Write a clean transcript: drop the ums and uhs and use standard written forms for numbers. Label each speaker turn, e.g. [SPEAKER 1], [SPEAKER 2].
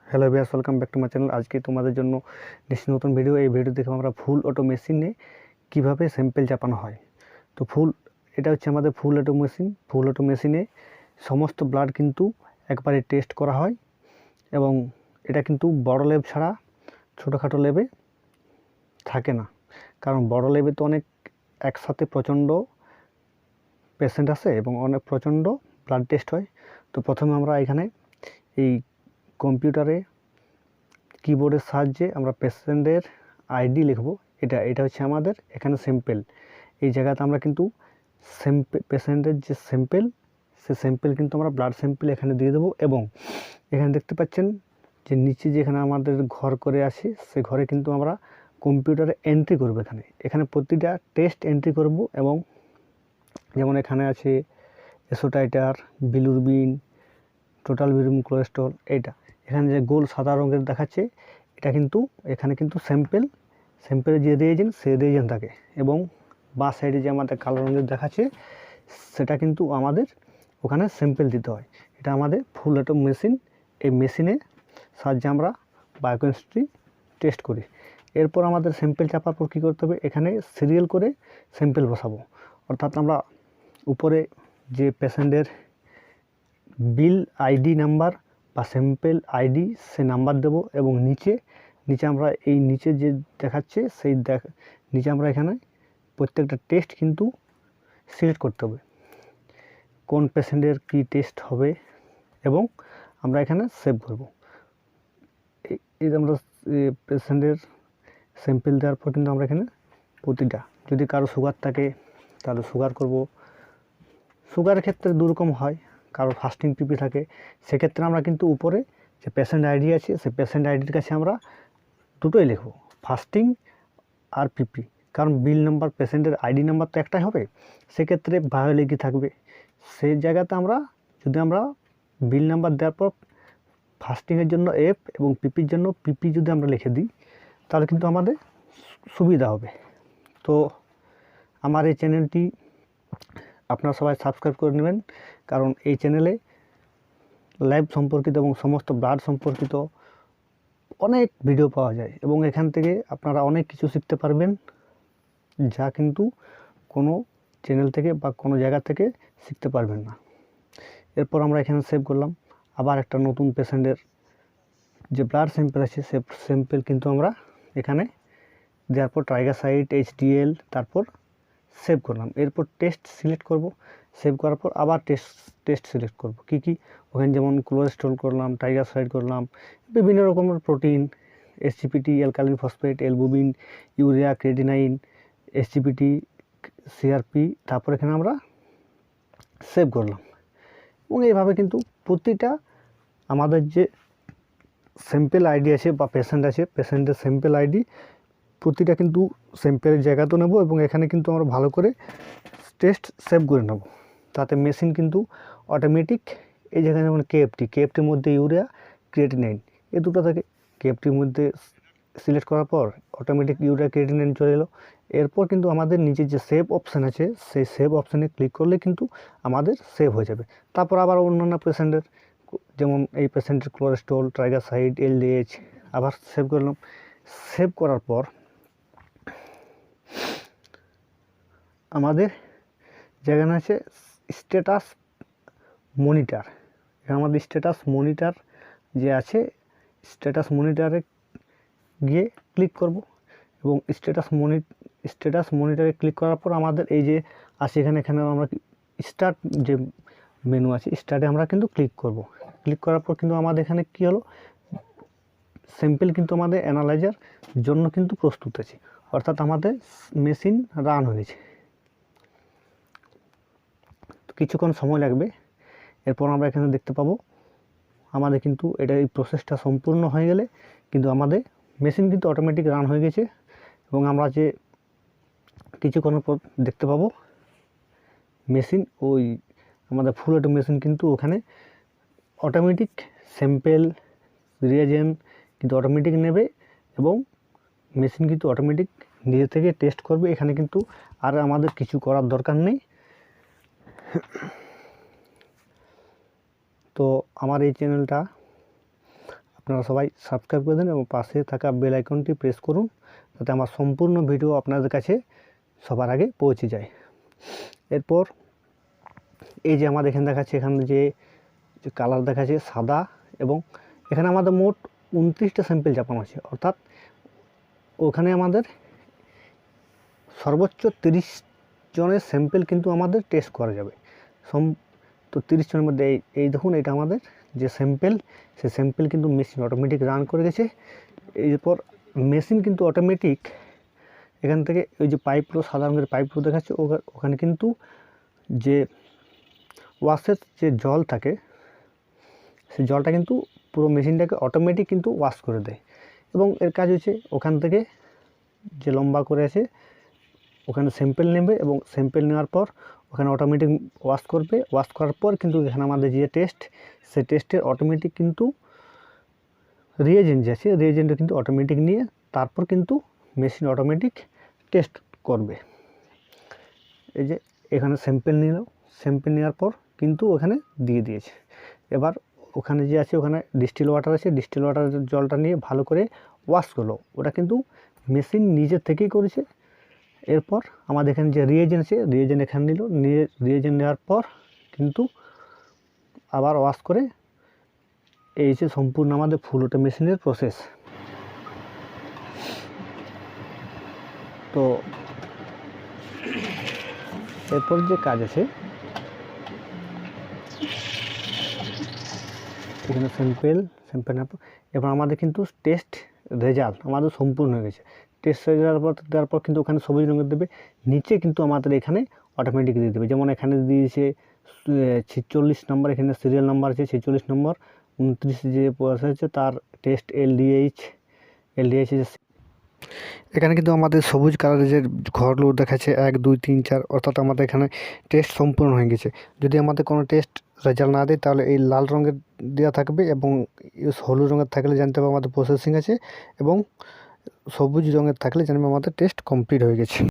[SPEAKER 1] Hello viewers, welcome back to my channel. আজকে তোমাদের জন্য নিশ্চয়ই নতুন ভিডিও। এই ভিডিও দেখে আমরা ফুল অটো মেশিনে কীভাবে স্যাম্পেল চাপানো হয়। তো এটা হচ্ছে আমাদের ফুল অটো মেশিন। ফুল অটো মেশিনে সমস্ত ব্লাড কিন্তু একবারে টেস্ট করা হয় এবং এটা কিন্তু বড় ল্যাব ছাড়া ছোটোখাটো ল্যাবে থাকে না, কারণ বড় ল্যাবে তো অনেক একসাথে প্রচণ্ড পেশেন্ট আসে এবং অনেক প্রচণ্ড ব্লাড টেস্ট হয়। তো প্রথমে আমরা এখানে এই কম্পিউটারে কিবোর্ডের সাহায্যে আমরা পেশেন্টের আইডি লিখব। এটা হচ্ছে আমাদের এখানে স্যাম্পেল। এই জায়গাতে আমরা কিন্তু পেশেন্টের যে স্যাম্পেল, সে স্যাম্পেল কিন্তু আমরা ব্লাড স্যাম্পেল এখানে দিয়ে দেবো। এবং এখানে দেখতে পাচ্ছেন যে নিচে যেখানে আমাদের ঘর করে আসি, সে ঘরে কিন্তু আমরা কম্পিউটারে এন্ট্রি করবো। এখানে প্রতিটা টেস্ট এন্ট্রি করব। এবং যেমন এখানে আছে এসোটাইটার, বিলুরবিন, টোটাল বিলিরুবিন কোলেস্ট্রল। এখানে যে গোল সাদা রঙের দেখাচ্ছে, এটা কিন্তু এখানে কিন্তু স্যাম্পেলের যে রিয়েজেন্ট, সে রিয়েজেন্ট থাকে। এবং বাঁ সাইডে যে আমাদের কালো রঙের দেখাচ্ছে, সেটা কিন্তু আমাদের ওখানে স্যাম্পেল দিতে হয়। এটা আমাদের ফুল অটো মেশিন। এই মেশিনে সাহায্যে আমরা বায়োকেমিস্ট্রি টেস্ট করি। এরপর আমাদের স্যাম্পেল চাপার পর কী করতে হবে, এখানে সিরিয়াল করে স্যাম্পেল বসাবো। অর্থাৎ আমরা উপরে যে পেশেন্টের বিল আইডি নাম্বার বা স্যাম্পেল আইডি, সে নাম্বার দেব। এবং নিচে আমরা এই নিচে যে দেখাচ্ছে, নিচে আমরা এখানে প্রত্যেকটা টেস্ট কিন্তু সিলেক্ট করতে হবে, কোন পেশেন্টের কী টেস্ট হবে, এবং আমরা এখানে সেভ করব। এই আমরা পেশেন্টের স্যাম্পেল দেওয়ার পর কিন্তু আমরা এখানে প্রতিটা, যদি কারো সুগার থাকে তাহলে সুগার করব। সুগারের ক্ষেত্রে দুরকম হয়, কারো ফাস্টিং পিপি থাকে। সেক্ষেত্রে আমরা কিন্তু উপরে যে পেশেন্ট আইডি আছে, সেই পেশেন্ট আইডির কাছে আমরা দুটোই লিখব, ফাস্টিং আর পিপি। কারণ বিল নাম্বার, পেশেন্টের আইডি নাম্বার তো একটাই হবে, সেক্ষেত্রে বায়োলজি থাকবে। সেই জায়গাতে যদি আমরা বিল নাম্বার দেওয়ার পর ফাস্টিংয়ের জন্য এফ এবং পিপির জন্য পিপি যদি আমরা লিখে দিই, তাহলে কিন্তু আমাদের সুবিধা হবে। তো আমার এই চ্যানেলটি আপনারা সবাই সাবস্ক্রাইব করে নেবেন, কারণ এই চ্যানেলে ল্যাব সম্পর্কিত এবং সমস্ত ব্লাড সম্পর্কিত অনেক ভিডিও পাওয়া যায়। এবং এখান থেকে আপনারা অনেক কিছু শিখতে পারবেন, যা কিন্তু কোনো চ্যানেল থেকে বা কোনো জায়গা থেকে শিখতে পারবেন না। এরপর আমরা এখানে সেভ করলাম। আবার একটা নতুন পেশেন্টের যে ব্লাড স্যাম্পেল আছে, সে স্যাম্পেল কিন্তু আমরা এখানে দেওয়ার পর ট্রাইগ্লিসারাইড, এইচডিএল, তারপর সেভ করলাম। এরপর টেস্ট সিলেক্ট করব। সেভ করার পর আবার টেস্ট সিলেক্ট করব। কি ওখানে যেমন কোলেস্ট্রল করলাম, ট্রাইগ্লিসারাইড করলাম, বিভিন্ন রকমের protein, SGPT, alkaline phosphate, albumin, urea, creatinine, SGPT, CRP, তারপর এখানে আমরা সেভ করলাম। এবং এইভাবে কিন্তু প্রতিটা আমাদের যে স্যাম্পেল আইডি আছে বা পেশেন্ট আছে, পেশেন্টের স্যাম্পেল আইডি প্রতিটা কিন্তু স্যাম্পেলের জায়গাতে নেব। এবং এখানে কিন্তু আমরা ভালো করে টেস্ট সেভ করে নেব, তাতে মেশিন কিন্তু অটোমেটিক, এই জায়গায় যেমন কেএফটির মধ্যে ইউরিয়া, ক্রিয়েটিনাইন, এই দুটো থাকে। কেএফটির মধ্যে সিলেক্ট করার পর অটোমেটিক ইউরিয়া, ক্রিয়েটিনাইন চলে এলো। এরপর কিন্তু আমাদের নিচে যে সেভ অপশান আছে, সেই সেভ অপশানে ক্লিক করলে কিন্তু আমাদের সেভ হয়ে যাবে। তারপর আবার অন্যান্য পেশেন্টের, যেমন এই পেশেন্টের কোলেস্ট্রল, ট্রাইগ্লিসারাইড, এলডিএইচ, আবার সেভ করলাম। সেভ করার পর আমাদের যেখানে আছে স্ট্যাটাস মনিটর, এখানে আমাদের স্ট্যাটাস মনিটর যে আছে, স্ট্যাটাস মনিটরে গিয়ে ক্লিক করব। এবং স্ট্যাটাস মনিটরে ক্লিক করার পর আমাদের এই যে আছে, এখানে আমরা স্টার্ট যে মেনু আছে, স্টার্টে আমরা কিন্তু ক্লিক করব। ক্লিক করার পর কিন্তু আমাদের এখানে কী হলো, স্যাম্পেল কিন্তু আমাদের অ্যানালাইজার জন্য কিন্তু প্রস্তুত আছে, অর্থাৎ আমাদের মেশিন রান হয়েছে। কিছুক্ষণ সময় লাগবে। এরপর আমরা এখানে দেখতে পাবো আমাদের কিন্তু এই প্রসেসটা সম্পূর্ণ হয়ে গেলে কিন্তু আমাদের মেশিন কিন্তু অটোমেটিক রান হয়ে গেছে। এবং আমরা যে কিছুক্ষণের পর দেখতে পাবো মেশিন, আমাদের ফুল অটো মেশিন কিন্তু ওখানে অটোমেটিক স্যাম্পেল রিয়েজেন্ট কিন্তু অটোমেটিক নেবে এবং মেশিন কিন্তু অটোমেটিক নিজে থেকে টেস্ট করবে। এখানে কিন্তু আর আমাদের কিছু করার দরকার নেই। তো আমার এই চ্যানেলটা আপনারা সবাই সাবস্ক্রাইব করে দিন এবং পাশে থাকা বেল আইকনটি প্রেস করুন, যাতে আমার সম্পূর্ণ ভিডিও আপনাদের কাছে সবার আগে পৌঁছে যায়। এরপর এই যে আমাদের এখানে দেখাচ্ছে, এখানে যে কালার দেখাচ্ছে সাদা, এবং এখানে আমাদের মোট 29টা স্যাম্পেল চাপানো আছে, অর্থাৎ ওখানে আমাদের সর্বোচ্চ 30 জনের স্যাম্পেল কিন্তু আমাদের টেস্ট করা যাবে। তো 30 জনের মধ্যে এই দেখুন, এটা আমাদের যে স্যাম্পেল, সেই স্যাম্পেল কিন্তু মেশিন অটোমেটিক রান করে গেছে। এরপর মেশিন কিন্তু অটোমেটিক এখান থেকে ওই যে পাইপগুলো, সাদা রঙের পাইপগুলো দেখাচ্ছে, ওখানে কিন্তু যে ওয়াশের যে জল থাকে, সেই জলটা কিন্তু পুরো মেশিনটাকে অটোমেটিক কিন্তু ওয়াশ করে দেয়। এবং এর কাজ হচ্ছে ওখান থেকে যে লম্বা করে আছে ওখানে স্যাম্পেল নেবে, এবং স্যাম্পেল নেওয়ার পর ওখানে অটোমেটিক ওয়াশ করবে। ওয়াশ করার পর কিন্তু এখানে আমাদের যে টেস্ট, সেই টেস্টের অটোমেটিক কিন্তু রিয়েজেন্ট যে আছে, রিয়েজেন্টে কিন্তু অটোমেটিক নিয়ে তারপর কিন্তু মেশিন অটোমেটিক টেস্ট করবে। এই যে এখানে স্যাম্পেল নিল, স্যাম্পেল নেওয়ার পর কিন্তু ওখানে দিয়ে দিয়েছে। এবার ওখানে যে আছে, ওখানে ডিস্টিল ওয়াটার আছে, ডিস্টিল ওয়াটারের জলটা নিয়ে ভালো করে ওয়াশ করলো, ওটা কিন্তু মেশিন নিজের থেকেই করেছে। এরপর আমাদের এখানে যে রিয়েজেন্ট আছে, রিয়েজেন্ট এখানে নিল, নিয়ে রিয়েজেন্ট নেওয়ার পর কিন্তু আবার ওয়াশ করে, এই যে সম্পূর্ণ আমাদের ফুল অটো মেশিনের প্রসেস। তো এরপর যে কাজ আছে, এখানে স্যাম্পেল নেওয়ার পর এবার আমাদের কিন্তু টেস্ট রেজাল্ট আমাদের সম্পূর্ণ হয়ে গেছে। টেস্ট রেজাল্ট দেওয়ার পর কিন্তু ওখানে সবুজ রঙের দেবে, নিচে কিন্তু আমাদের এখানে অটোমেটিক দিয়ে দেবে। যেমন এখানে দিয়েছে 46 নম্বর, এখানে সিরিয়াল নাম্বার আছে 46 নম্বর, 29 যে পয়সা হচ্ছে তার টেস্ট এলডিএইচ এখানে কিন্তু আমাদের সবুজ কালারের যে ঘরগুলো দেখাচ্ছে 1 2 3 4, অর্থাৎ আমাদের এখানে টেস্ট সম্পূর্ণ হয়ে গেছে। যদি আমাদের কোনো টেস্ট রেজাল্ট না দেয় তাহলে এই লাল রঙের দেওয়া থাকবে, এবং হলুদ রঙের থাকলে জানতে হবে আমাদের প্রসেসিং আছে, এবং সবুজ রঙের থাকলে জানবে আমাদের টেস্ট কমপ্লিট হয়ে গেছে।